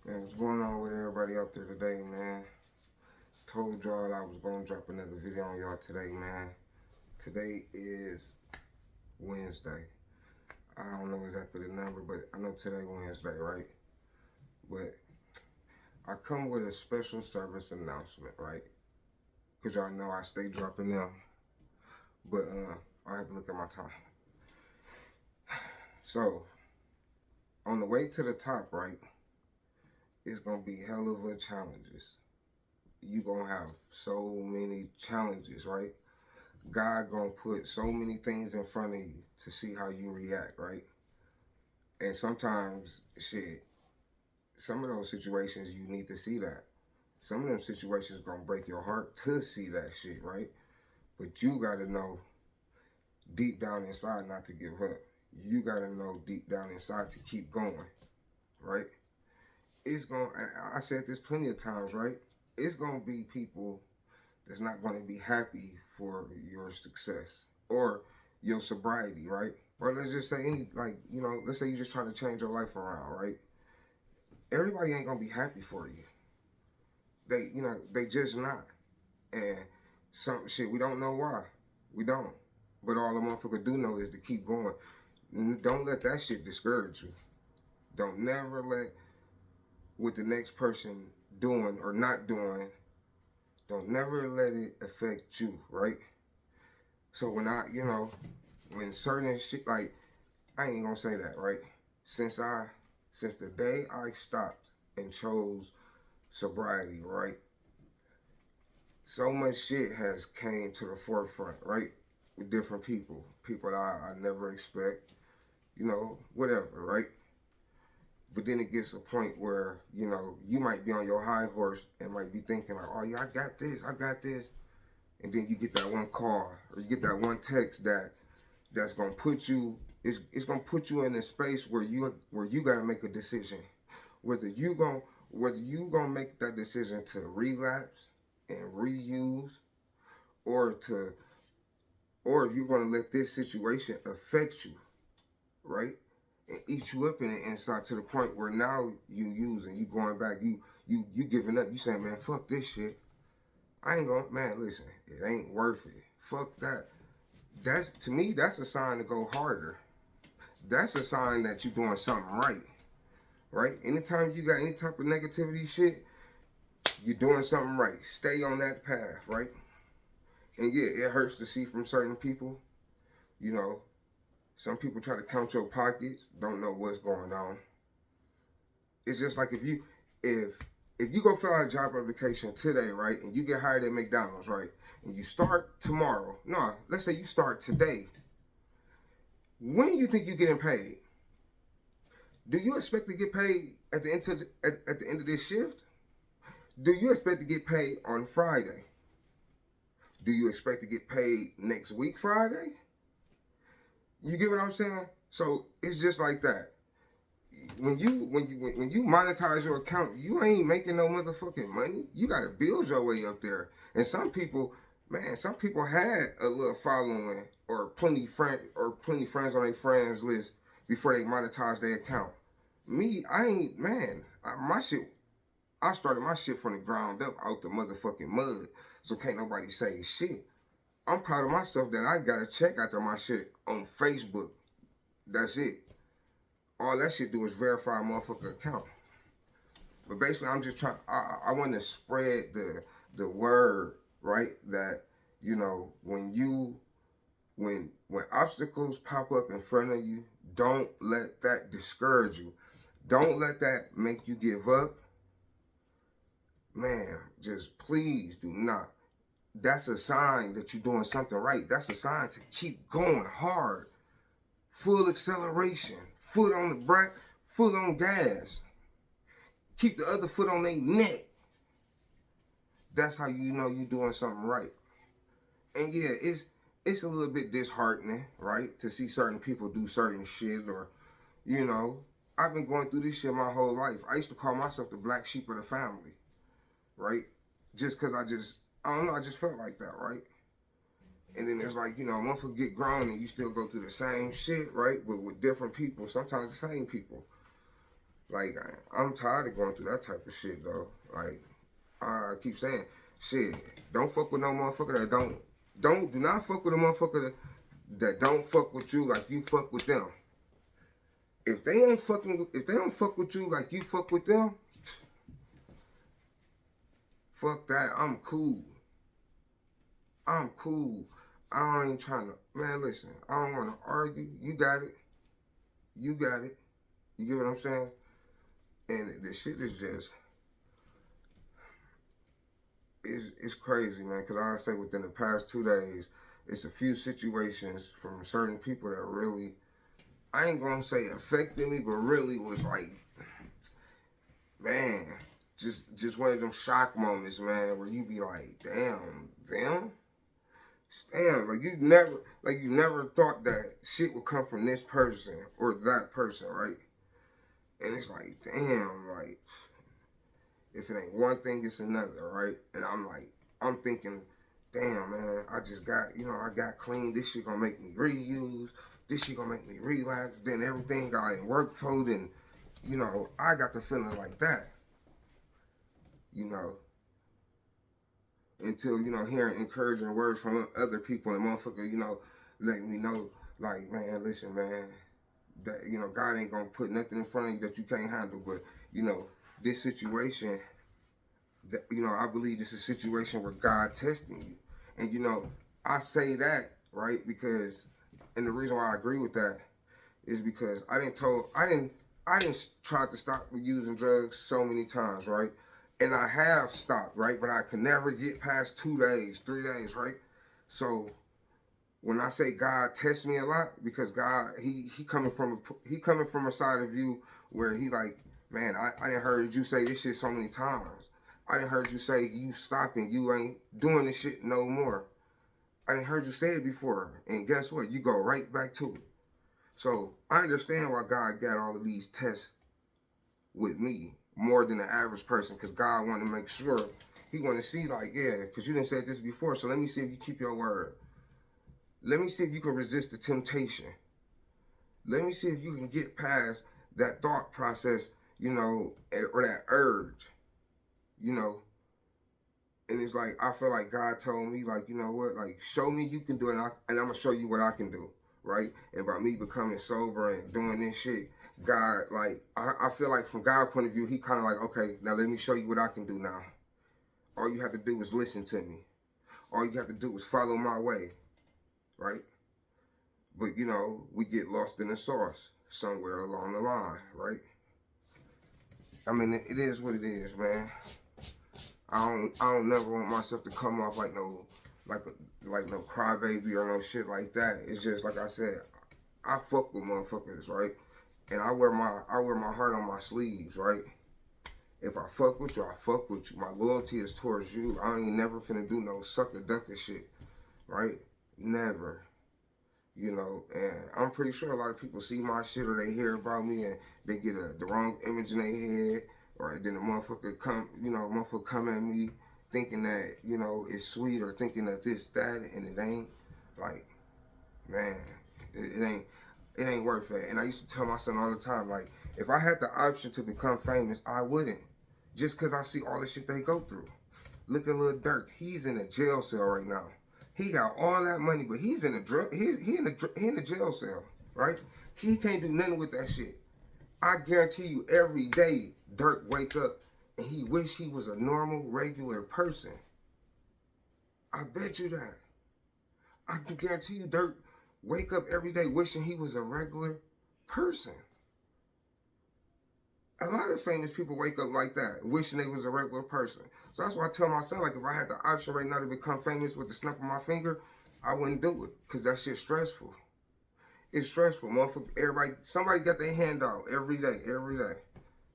Man, what's going on with everybody out there today, man? Told y'all I was gonna drop another video on y'all today, man. Today is Wednesday. I don't know exactly the number, but I know today Wednesday, right? But I come with a special service announcement, right? Cause y'all know I stay dropping them, but I have to look at my time. So on the way to the top, right? It's gonna be hell of a challenges. You gonna have so many challenges, right? God gonna put so many things in front of you to see how you react, right? And sometimes, shit, some of those situations you need to see that. Some of them situations gonna break your heart to see that shit, right? But you gotta know deep down inside not to give up. You gotta know deep down inside to keep going, right? It's gonna, I said this plenty of times, right? It's gonna be people that's not gonna be happy for your success or your sobriety, right? Or let's just say let's say you're just trying to change your life around, right? Everybody ain't gonna be happy for you. They just not. And some shit, we don't know why. We don't. But all the motherfucker do know is to keep going. Don't let that shit discourage you. Don't never let what the next person doing or not doing, don't never let it affect you, right? So when certain shit, like, I ain't gonna say that, right? Since the day I stopped and chose sobriety, right? So much shit has came to the forefront, right? With different people that I never expect, whatever, right? But then it gets a point where, you might be on your high horse and might be thinking like, oh yeah, I got this. And then you get that one call or you get that one text that's gonna put you, it's gonna put you in a space where you gotta make a decision. Whether you gonna make that decision to relapse and reuse or or if you're gonna let this situation affect you, right? And eat you up in the inside to the point where now you using, you going back, you giving up, you saying, man, fuck this shit. I ain't gonna, man, listen, it ain't worth it. Fuck that. That's, to me, that's a sign to go harder. That's a sign that you're doing something right. Right? Anytime you got any type of negativity shit, you're doing something right. Stay on that path, right? And yeah, it hurts to see from certain people. You know, some people try to count your pockets, don't know what's going on. It's just like if you go fill out a job application today, right, and you get hired at McDonald's, right, and you start tomorrow. No, let's say you start today. When you think you're getting paid? Do you expect to get paid at the end of this shift? Do you expect to get paid on Friday? Do you expect to get paid next week Friday? You get what I'm saying? So it's just like that. When you monetize your account, you ain't making no motherfucking money. You gotta build your way up there. And some people, man, some people had a little following or plenty friends on their friends list before they monetize their account. Me, I ain't, man. I started my shit from the ground up, out the motherfucking mud. So can't nobody say shit. I'm proud of myself that I got a check after my shit on Facebook. That's it. All that shit do is verify a motherfucker account. But basically, I'm just trying. I want to spread the word, right? That when obstacles pop up in front of you, don't let that discourage you. Don't let that make you give up. Man, just please do not. That's a sign that you're doing something right. That's a sign to keep going hard. Full acceleration. Foot on the brake, foot on gas. Keep the other foot on their neck. That's how you know you're doing something right. And yeah, it's a little bit disheartening, right? To see certain people do certain shit or, I've been going through this shit my whole life. I used to call myself the black sheep of the family, right? Just because I don't know, I just felt like that, right? And then there's like, once we get grown and you still go through the same shit, right? But with different people, sometimes the same people. Like, I'm tired of going through that type of shit, though. Like, I keep saying, shit, don't fuck with no motherfucker that do not fuck with a motherfucker that don't fuck with you like you fuck with them. If they don't fuck with you like you fuck with them, fuck that. I'm cool. I'm cool. I ain't trying to, man, listen, I don't want to argue. You got it. You got it. You get what I'm saying? And the shit is just, it's crazy, man, because I say within the past 2 days, it's a few situations from certain people that really, I ain't gonna say affected me, but really was like, man, just one of them shock moments, man, where you be like, damn, them? Damn, you never thought that shit would come from this person or that person, right? And it's like, damn, like, if it ain't one thing, it's another, right? And I'm thinking, damn, man, I just got, I got clean. This shit gonna make me reuse. This shit gonna make me relapse. Then everything got in work for, and, I got the feeling like that, you know, until, hearing encouraging words from other people and motherfucker, letting me know, like, man, listen, man, that, God ain't gonna put nothing in front of you that you can't handle, but, this situation, that, I believe this is a situation where God testing you. And, I say that, right, because, and the reason why I agree with that is because I didn't try to stop using drugs so many times, right? And I have stopped, right? But I can never get past 2 days, 3 days, right? So when I say God tests me a lot, because God, he coming from a side of you where he like, man, I didn't heard you say this shit so many times. I didn't heard you say you stopping, you ain't doing this shit no more. I didn't heard you say it before. And guess what? You go right back to it. So I understand why God got all of these tests with me more than the average person, because God wanted to make sure, he wanted to see like, yeah, because you didn't say this before, so let me see if you keep your word. Let me see if you can resist the temptation. Let me see if you can get past that thought process, or that urge, And it's like, I feel like God told me, like, you know what, like, show me you can do it, and I'm going to show you what I can do, right? And by me becoming sober and doing this shit, God, like, I feel like from God's point of view, he kind of like, okay, now let me show you what I can do now. All you have to do is listen to me. All you have to do is follow my way, right? But, we get lost in the sauce somewhere along the line, right? I mean, it is what it is, man. I don't never want myself to come off like no crybaby or no shit like that. It's just like I said, I fuck with motherfuckers, right? And I wear my heart on my sleeves, right? If I fuck with you, I fuck with you. My loyalty is towards you. I ain't never finna do no sucker ducker shit, right? Never. And I'm pretty sure a lot of people see my shit or they hear about me and they get the wrong image in their head, or then the motherfucker come at me thinking that, it's sweet, or thinking that this, that, and it ain't. Like, man, it ain't worth it. And I used to tell my son all the time, like, if I had the option to become famous, I wouldn't. Just because I see all the shit they go through. Look at Lil Durk. He's in a jail cell right now. He got all that money, but he's in a he in a jail cell, right? He can't do nothing with that shit. I guarantee you, every day Durk wake up and he wish he was a normal, regular person. I bet you that. I can guarantee you, Durk wake up every day wishing he was a regular person. A lot of famous people wake up like that, wishing they was a regular person. So that's why I tell my son, like, if I had the option right now to become famous with the snap of my finger, I wouldn't do it, because that shit's stressful. It's stressful, motherfucker. Somebody got their hand out every day.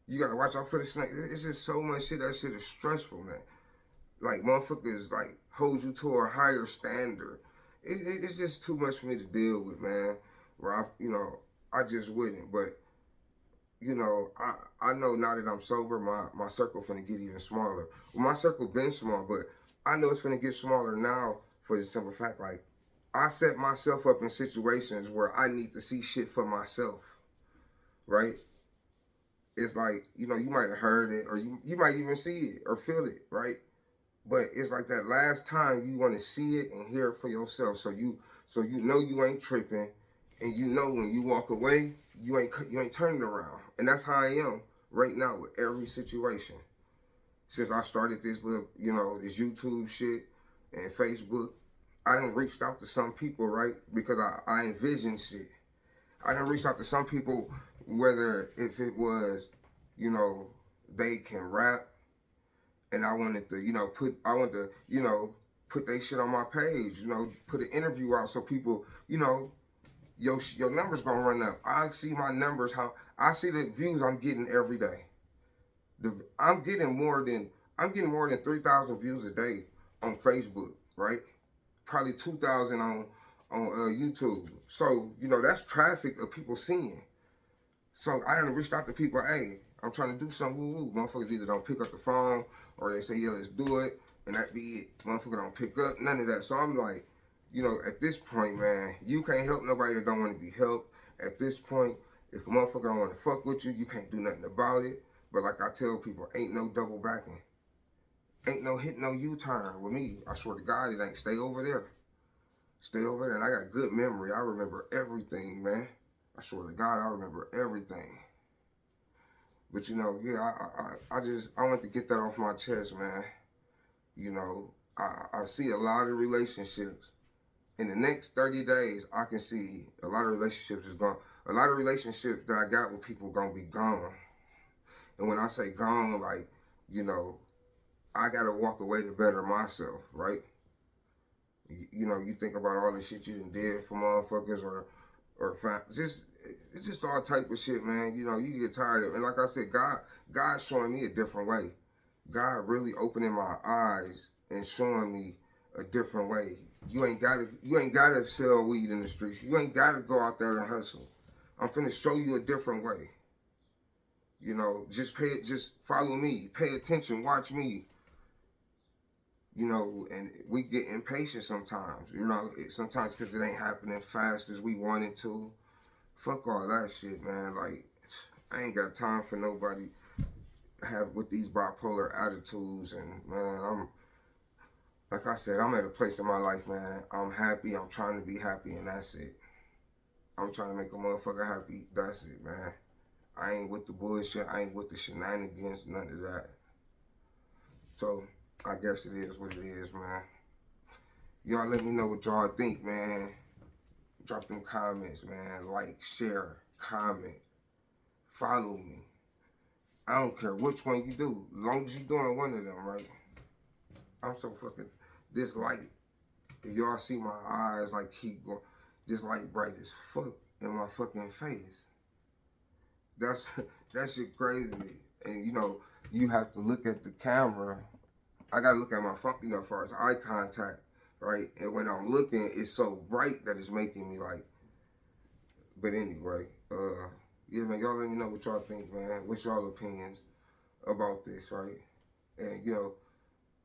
You gotta watch out for the snake. It's just so much shit. That shit is stressful, man. Like, motherfuckers, like, hold you to a higher standard. It's just too much for me to deal with, man. Where I just wouldn't, but I know now that I'm sober, my circle finna get even smaller. Well, my circle been small, but I know it's finna get smaller now for the simple fact, like, I set myself up in situations where I need to see shit for myself, right? it's like, you know, you might have heard it, or you might even see it or feel it, right? But it's like that last time you want to see it and hear it for yourself, so you know you ain't tripping, and you know when you walk away, you ain't turning around. And that's how I am right now with every situation. Since I started this little, you know, this YouTube shit and Facebook, I done reached out to some people, right? Because I envision shit. I done reached out to some people, whether if it was, you know, they can rap, and I wanted to, you know, put they shit on my page, you know, put an interview out so people, you know, your numbers gonna run up. I see my numbers, how I see the views I'm getting every day. I'm getting more than 3,000 views a day on Facebook, right? Probably 2,000 on YouTube. So you know that's traffic of people seeing. So I done reached out to people. Hey, I'm trying to do something. Woo woo. Motherfuckers either don't pick up the phone or they say yeah, let's do it, and that be it. Motherfucker don't pick up none of that. So I'm like, you know, at this point, man, you can't help nobody that don't want to be helped. At this point, if a motherfucker don't want to fuck with you, you can't do nothing about it. But like I tell people, ain't no double backing. Ain't no hit no U-turn with me. I swear to God, it ain't. Stay over there. Stay over there. And I got good memory. I remember everything, man. I swear to God, I remember everything. But you know, yeah, I want to get that off my chest, man. You know, I see a lot of relationships. In the next 30 days, I can see a lot of relationships is gone. A lot of relationships that I got with people gonna be gone. And when I say gone, like, you know, I gotta walk away to better myself, right? You know, you think about all the shit you done did for motherfuckers or just it's just all type of shit, man. You know, you get tired of it. And like I said, God's showing me a different way. God really opening my eyes and showing me a different way. You ain't gotta sell weed in the streets. You ain't gotta go out there and hustle. I'm finna show you a different way. You know, just follow me, pay attention, watch me. You know, and we get impatient sometimes. You know, sometimes because it ain't happening fast as we want it to. Fuck all that shit, man. Like, I ain't got time for nobody have with these bipolar attitudes. And man, like I said, I'm at a place in my life, man. I'm happy. I'm trying to be happy, and that's it. I'm trying to make a motherfucker happy. That's it, man. I ain't with the bullshit. I ain't with the shenanigans. None of that. So I guess it is what it is, man. Y'all let me know what y'all think, man. Drop them comments, man. Like, share, comment, follow me. I don't care which one you do, as long as you doing one of them, right? I'm so fucking, this light, if y'all see my eyes, like, keep going, this light bright as fuck in my fucking face. That shit crazy. And, you know, you have to look at the camera. I gotta look at my phone, you know, as far as eye contact, right? And when I'm looking, it's so bright that it's making me like, but anyway, yeah, man, y'all let me know what y'all think, man. What's y'all opinions about this, right? And, you know,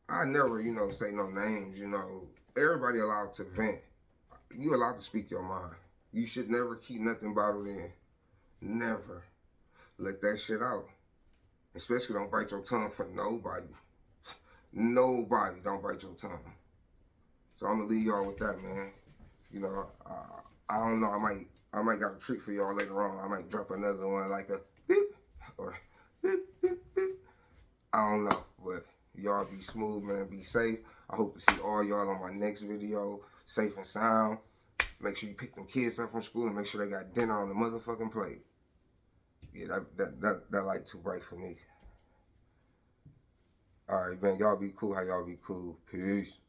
I never, you know, say no names, you know. Everybody allowed to vent. You allowed to speak your mind. You should never keep nothing bottled in. Never. Let that shit out. Especially don't bite your tongue for nobody. Nobody don't bite your tongue. So I'm gonna leave y'all with that, man. You know, I don't know. I might got a treat for y'all later on. I might drop another one like a beep or beep beep beep. I don't know, but y'all be smooth, man. Be safe. I hope to see all y'all on my next video, safe and sound. Make sure you pick them kids up from school and make sure they got dinner on the motherfucking plate. Yeah, that light too bright for me. All right, man. Y'all be cool. How y'all be cool? Peace.